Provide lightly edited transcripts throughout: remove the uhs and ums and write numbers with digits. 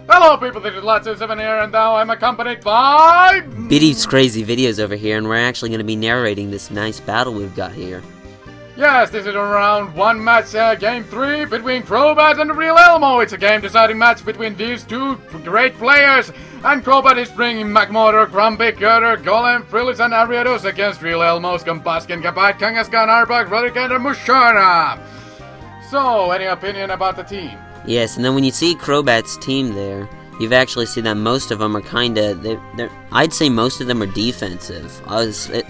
Hello people, this is Latsu7 here, and now I'm accompanied by... BidoofsCrazyVideos over here, and we're actually going to be narrating this nice battle we've got here. Yes, this is a round 1 match, game 3 between Crobat and the real Elmo. It's a game-deciding match between these two great players, and Crobat is bringing Magmortar, Grumpy, Girder, Golem, Frillis, and Ariados against real Elmo's Gumbuskin, Gabite, Kangaskhan, Arbok, Relicanth, and Musharna. So, any opinion about the team? Yes, and then when you see Crobat's team there, you've actually seen that most of them are kinda, I'd say most of them are defensive,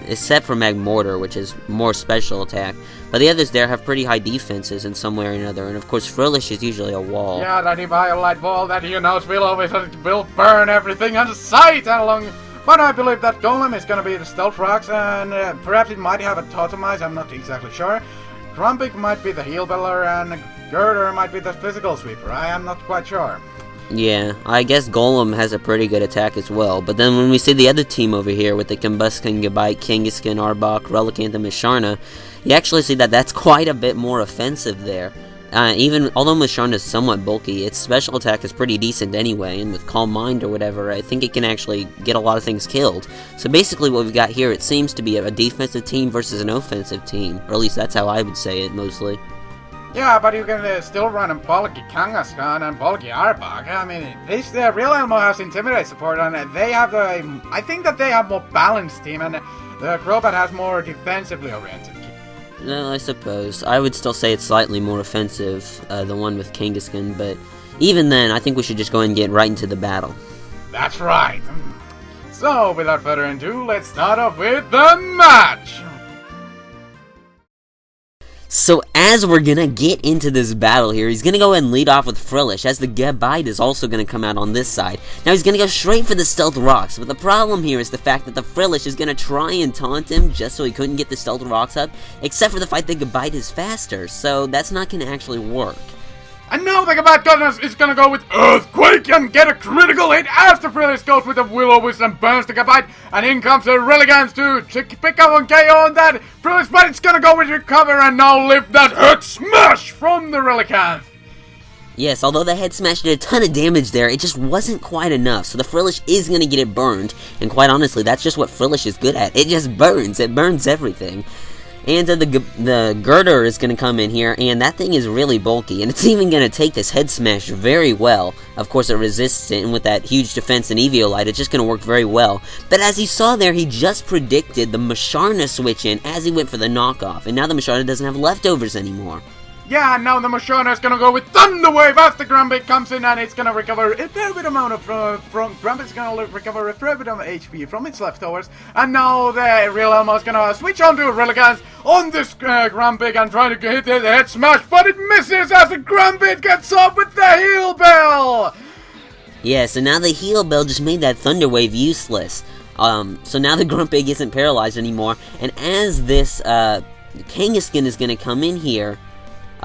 except for Magmortar, which is more special attack, but the others there have pretty high defenses in some way or another, and of course Frillish is usually a wall. Yeah, that Eviolite wall that you know will burn everything on sight along. But I believe that Golem is gonna be the Stealth Rocks, and perhaps it might have a Totemize, I'm not exactly sure. Grumpig might be the Heal Beller, and Girder might be the Physical Sweeper. I am not quite sure. Yeah, I guess Golem has a pretty good attack as well, but then when we see the other team over here with the Gumbuskin, Gabite, Kangaskhan, Arbok, Relicanth, and Musharna, you actually see that that's quite a bit more offensive there. Even although Musharna is somewhat bulky, its special attack is pretty decent anyway, and with Calm Mind or whatever, I think it can actually get a lot of things killed. So basically what we've got here, it seems to be a defensive team versus an offensive team, or at least that's how I would say it mostly. Yeah, but you can still run a bulky Kangaskhan and bulky Arbok. I mean, this real Elmo has Intimidate support, and they have I think that they have more balanced team, and the Crobat has more defensively oriented. No, I suppose. I would still say it's slightly more offensive, the one with Kangaskhan, but even then, I think we should just go ahead and get right into the battle. That's right. So, without further ado, let's start off with the match! So as we're gonna get into this battle here, he's gonna go ahead and lead off with Frillish, as the Gabite is also gonna come out on this side. Now he's gonna go straight for the Stealth Rocks, but the problem here is the fact that the Frillish is gonna try and taunt him just so he couldn't get the Stealth Rocks up, except for the fact that Gabite is faster, so that's not gonna actually work. And now the Gabite is gonna go with Earthquake and get a critical hit as the Frillish goes with the Will-O-Wisp and burns the Gabite, and in comes the Relicanth to pick up on KO on that Frillish, but it's gonna go with Recover and now lift that Head Smash from the Relicanth. Yes, although the Head Smash did a ton of damage there, it just wasn't quite enough, so the Frillish is gonna get it burned, and quite honestly, that's just what Frillish is good at. It just burns, it burns everything. And the Girder is going to come in here, and that thing is really bulky, and it's even going to take this Head Smash very well. Of course, it resists it, and with that huge defense and Eviolite, it's just going to work very well. But as you saw there, he just predicted the Musharna switch in as he went for the knockoff, and now the Musharna doesn't have leftovers anymore. Yeah, now the Musharna is gonna go with Thunder Wave after Grumpy comes in, and it's gonna recover a fair bit amount of Grumpy's gonna recover a fair bit of HP from its leftovers, and now the real Elmo is gonna switch on to Relicanth on this Grumpy and trying to hit the Head Smash, but it misses as the Grumpy gets off with the Heal Bell. Yeah, so now the Heal Bell just made that Thunder Wave useless. So now the Grumpy isn't paralyzed anymore, and as this Kangaskhan is gonna come in here,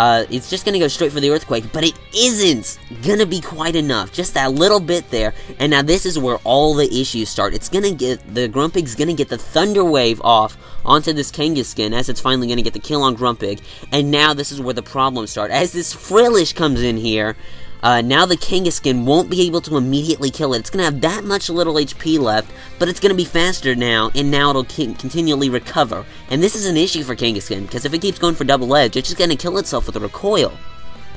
it's just gonna go straight for the Earthquake, but it isn't gonna be quite enough. Just that little bit there, and now this is where all the issues start. It's gonna get, the Grumpig's gonna get the Thunder Wave off onto this Kangaskhan, as it's finally gonna get the kill on Grumpig, and now this is where the problems start. As this Frillish comes in here, now the Kangaskhan won't be able to immediately kill it. It's going to have that much little HP left, but it's going to be faster now, and now it'll continually recover. And this is an issue for Kangaskhan, because if it keeps going for double edge, it's just going to kill itself with a recoil.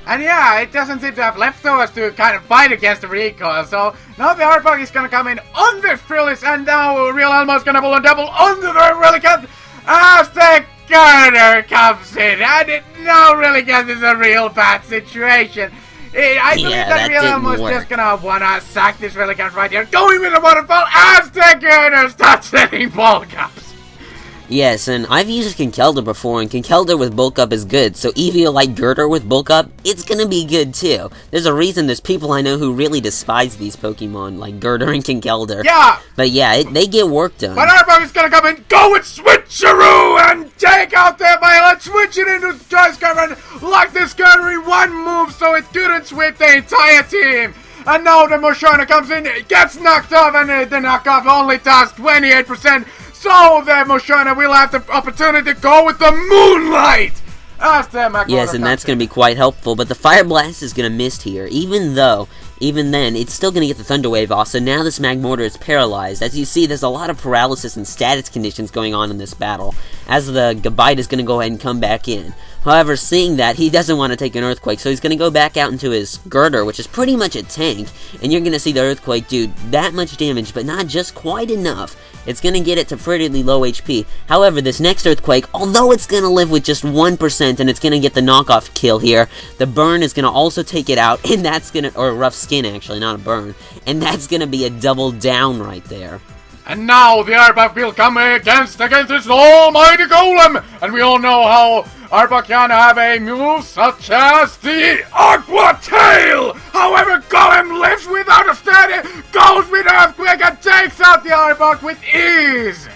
And yeah, it doesn't seem to have leftovers to kind of fight against the recoil, so now the Arbok is going to come in on the Frillish, and now real Elmo is going to pull a double onto the Relicanth as the Girder comes in. I didn't know Relicanth is a real bad situation. I believe that real Elmo is just gonna sack this Relicanth right here, going with the waterfall as the Girder starts setting ball cups. Yes, and I've used Conkeldurr before, and Conkeldurr with bulk up is good, so Eviolite Girder with bulk up, it's gonna be good too. There's a reason there's people I know who really despise these Pokemon, like Girder and Conkeldurr. Yeah! But yeah, they get work done. But Arbok is gonna come in, go with Switcheroo, and take out their Violet, switch it into Skyward, and lock this Girder in one move so it couldn't sweep the entire team. And now the Musharna comes in, gets knocked off, and the knockoff only does 28%. So the Moshana will have the opportunity to go with the Moonlight! As the Magmortar Yes, and that's going to be quite helpful, but the Fire Blast is going to miss here, even then, it's still going to get the Thunder Wave off, so now this Magmortar is paralyzed. As you see, there's a lot of paralysis and status conditions going on in this battle, as the Gabite is going to go ahead and come back in. However, seeing that, he doesn't want to take an Earthquake, so he's going to go back out into his Girder, which is pretty much a tank, and you're going to see the Earthquake do that much damage, but not just quite enough. It's going to get it to pretty low HP. However, this next Earthquake, although it's going to live with just 1%, and it's going to get the knockoff kill here, the Burn is going to also take it out, and that's going to, or a Rough Skin actually, not a Burn, and that's going to be a double down right there. And now the Arbok will come against this almighty Golem! And we all know how Arbok can have a move such as the Aqua Tail! However, Golem lives without a steady, goes with Earthquake and takes out the Arbok with ease!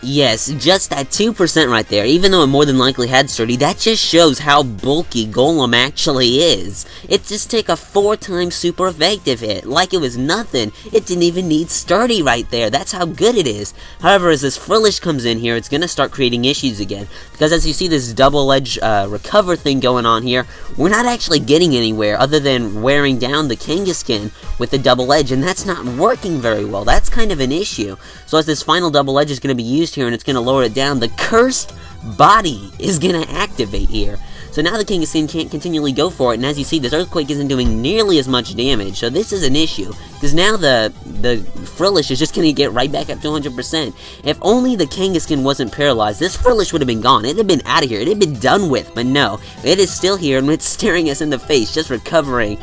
Yes, just that 2% right there, even though it more than likely had Sturdy, that just shows how bulky Golem actually is. It just took a 4-time super effective hit, like it was nothing. It didn't even need Sturdy right there, that's how good it is. However, as this Frillish comes in here, it's going to start creating issues again, because as you see this double-edge recover thing going on here, we're not actually getting anywhere other than wearing down the Kangaskhan with the double edge, and that's not working very well. That's kind of an issue. So as this final double edge is going to be used here and it's going to lower it down, the Cursed Body is going to activate here. So now the Kangaskhan can't continually go for it, and as you see, this Earthquake isn't doing nearly as much damage, so this is an issue, because now the Frillish is just going to get right back up to 100%. If only the Kangaskhan wasn't paralyzed, this Frillish would have been gone. It would have been out of here. It had been done with, but no. It is still here, and it's staring us in the face, just recovering.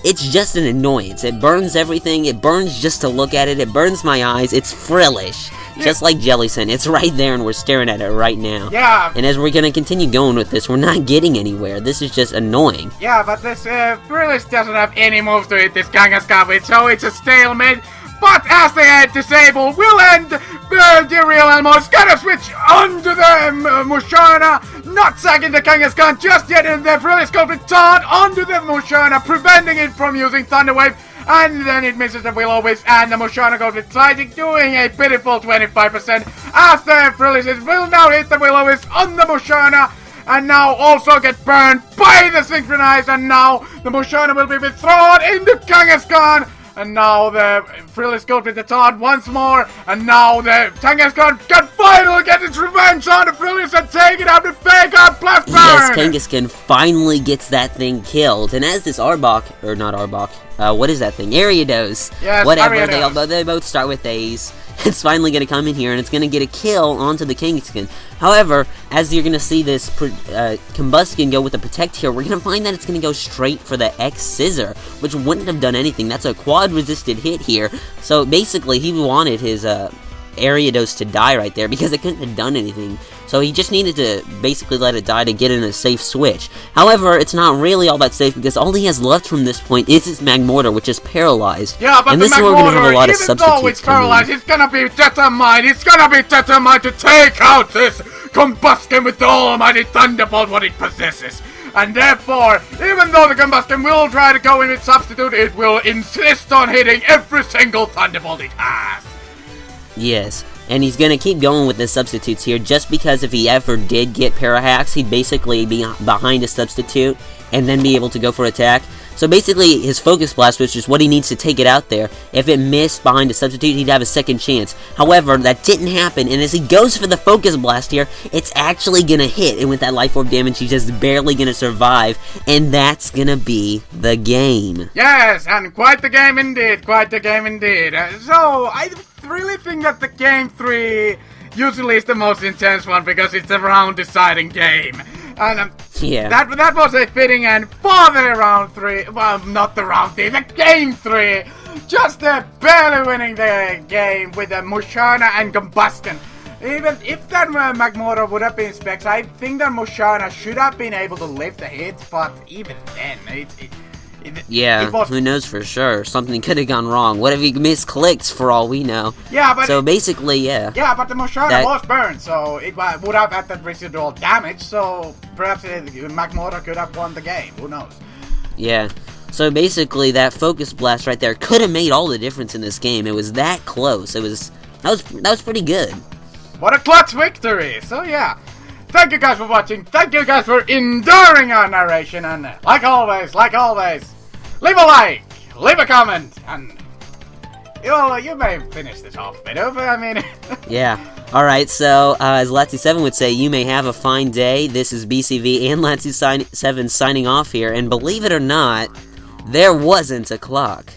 It's just an annoyance. It burns everything. It burns just to look at it. It burns my eyes. It's Frillish. Yeah. Just like Jellicent. It's right there and we're staring at it right now. Yeah. And as we're going to continue going with this, we're not getting anywhere. This is just annoying. Yeah, but this Frillish doesn't have any moves to hit this Kangaskhan with, so it's a stalemate. But as the disable will end, the real Elmo is gonna switch onto the Moshana, not sacking the Kangaskhan just yet, and the Frillish goes with taunt onto the Moshana, preventing it from using Thunder Wave, and then it misses the Will-O-Wisp, and the Moshana goes with Psychic, doing a pitiful 25%, as the Frillish will now hit the Will-O-Wisp on the Moshana, and now also get burned by the Synchronize, and now the Moshana will be withdrawn into Kangaskhan. And now the Frillish goes with the taunt once more, and now the Kangaskhan can finally get its revenge on the Frillish and take it out with Fake Out Blast Burn! Yes, Kangaskhan finally gets that thing killed, and as this Arbok, or not Arbok, what is that thing? Ariados. Yes, whatever, Ariados. They both start with A's. It's finally going to come in here, and it's going to get a kill onto the Kangaskhan. However, as you're going to see this Combustion go with the Protect here, we're going to find that it's going to go straight for the X-Scissor, which wouldn't have done anything. That's a quad-resisted hit here. So basically, he wanted his Ariados to die right there, because it couldn't have done anything. So he just needed to basically let it die to get in a safe switch. However, it's not really all that safe, because all he has left from this point is his Magmortar, which is paralyzed. Yeah, but and the this is where we're going to have a lot of even though it's paralyzed, in. it's gonna be determined. It's gonna be determined to take out this Combustion with the almighty Thunderbolt, what it possesses. And therefore, even though the Combustion will try to go in its substitute, it will insist on hitting every single Thunderbolt it has. Yes. And he's going to keep going with the substitutes here, just because if he ever did get Parahacks, he'd basically be behind a substitute and then be able to go for attack. So basically, his Focus Blast, which is what he needs to take it out there, if it missed behind a substitute, he'd have a second chance. However, that didn't happen, and as he goes for the Focus Blast here, it's actually going to hit, and with that Life Orb damage, he's just barely going to survive, and that's going to be the game. Yes, and quite the game indeed, quite the game indeed. So, I really think that the Game 3 usually is the most intense one, because it's a round-deciding game. And yeah, that was a fitting end for the round 3. Well, not the round 3, the Game 3. Just barely winning the game with the Moshana and Combustion. Even if that Magmortar would have been specs, I think that Moshana should have been able to lift the hits, but even then, who knows for sure? Something could have gone wrong. What if he misclicked for all we know? Yeah, but so basically, yeah. Yeah, but the Moshana was burned, so it would have had that residual damage. So perhaps Magmortar could have won the game. Who knows? Yeah. So basically, that Focus Blast right there could have made all the difference in this game. It was that close. That was pretty good. what a clutch victory! So yeah, thank you guys for watching, thank you guys for enduring our narration, and like always, leave a like, leave a comment, and you may finish this off, Bidoof, I mean... Yeah. Alright, so, as Latsu7 would say, you may have a fine day. This is BCV and Latsu7 signing off here, and believe it or not, there wasn't a clock.